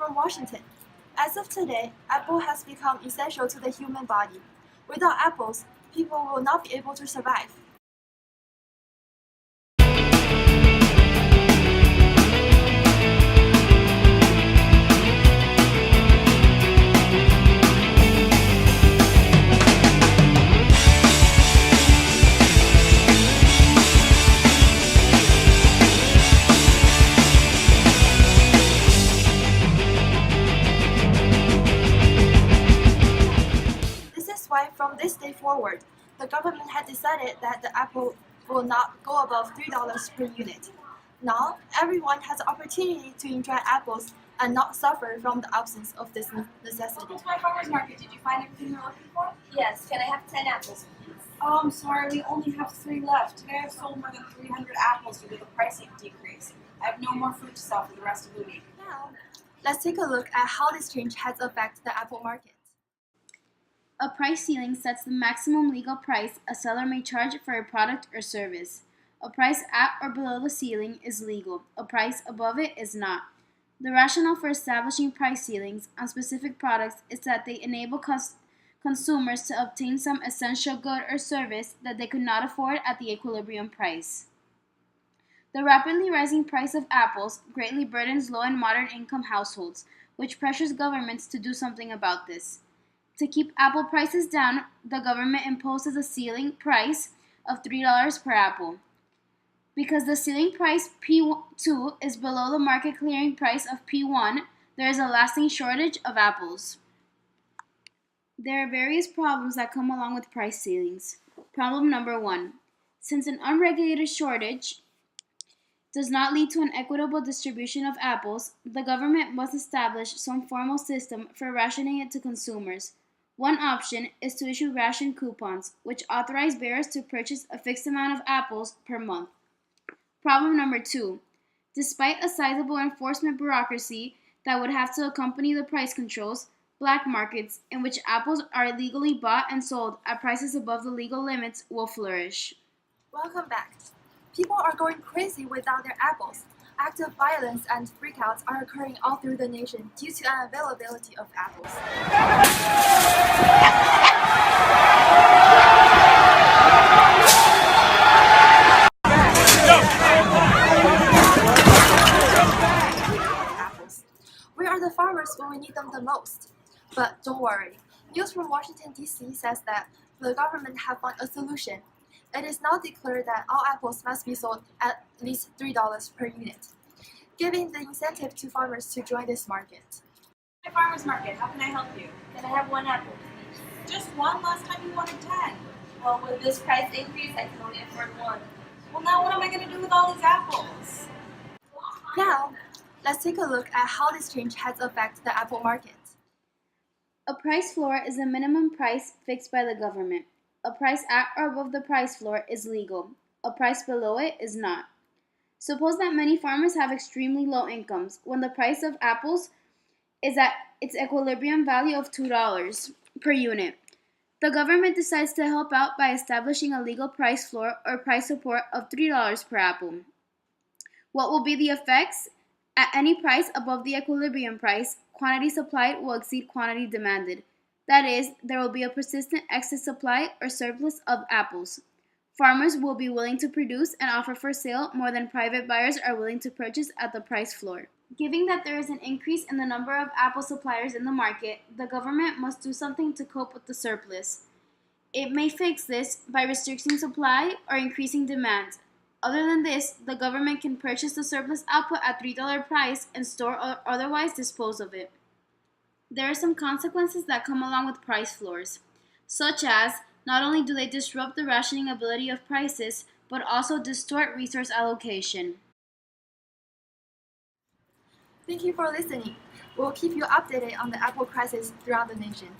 from Washington. As of today, apple has become essential to the human body. Without apples, people will not be able to survive. This is why from this day forward, the government had decided that the apple will not go above $3 per unit. Now, everyone has the opportunity to enjoy apples and not suffer from the absence of this necessity. Welcome to my farmer's market. Did you find everything you're looking for? Yes, can I have 10 apples, please? Oh, I'm sorry, we only have 3 left. Today I've sold more than 300 apples due to the pricing decrease. I have no more fruit to sell for the rest of the week. Now, let's take a look at how this change has affected the apple market. A price ceiling sets the maximum legal price a seller may charge for a product or service. A price at or below the ceiling is legal. A price above it is not. The rationale for establishing price ceilings on specific products is that they enable consumers to obtain some essential good or service that they could not afford at the equilibrium price. The rapidly rising price of apples greatly burdens low and moderate income households, which pressures governments to do something about this. To keep apple prices down, the government imposes a ceiling price of $3 per apple. Because the ceiling price P2 is below the market clearing price of P1, there is a lasting shortage of apples. There are various problems that come along with price ceilings. Problem number 1. Since an unregulated shortage does not lead to an equitable distribution of apples, the government must establish some formal system for rationing it to consumers. One option is to issue ration coupons, which authorize bearers to purchase a fixed amount of apples per month. Problem number 2. Despite a sizable enforcement bureaucracy that would have to accompany the price controls, black markets in which apples are illegally bought and sold at prices above the legal limits will flourish. Welcome back. People are going crazy without their apples. Active violence and freakouts are occurring all through the nation due to unavailability of apples. Apples. We are the farmers when we need them the most. But don't worry. News from Washington, D.C. says that the government have found a solution. It is now declared that all apples must be sold at least $3 per unit, giving the incentive to farmers to join this market. My farmer's market, how can I help you? Can I have 1 apple, please? Just 1? Last time you wanted 10. Well, with this price increase, I can only afford 1. Well, now what am I going to do with all these apples? Now, let's take a look at how this change has affected the apple market. A price floor is a minimum price fixed by the government. A price at or above the price floor is legal. A price below it is not. Suppose that many farmers have extremely low incomes when the price of apples is at its equilibrium value of $2 per unit. The government decides to help out by establishing a legal price floor or price support of $3 per apple. What will be the effects? At any price above the equilibrium price, quantity supplied will exceed quantity demanded. That is, there will be a persistent excess supply or surplus of apples. Farmers will be willing to produce and offer for sale more than private buyers are willing to purchase at the price floor. Given that there is an increase in the number of apple suppliers in the market, the government must do something to cope with the surplus. It may fix this by restricting supply or increasing demand. Other than this, the government can purchase the surplus output at $3 price and store or otherwise dispose of it. There are some consequences that come along with price floors, such as not only do they disrupt the rationing ability of prices, but also distort resource allocation. Thank you for listening. We'll keep you updated on the apple crisis throughout the nation.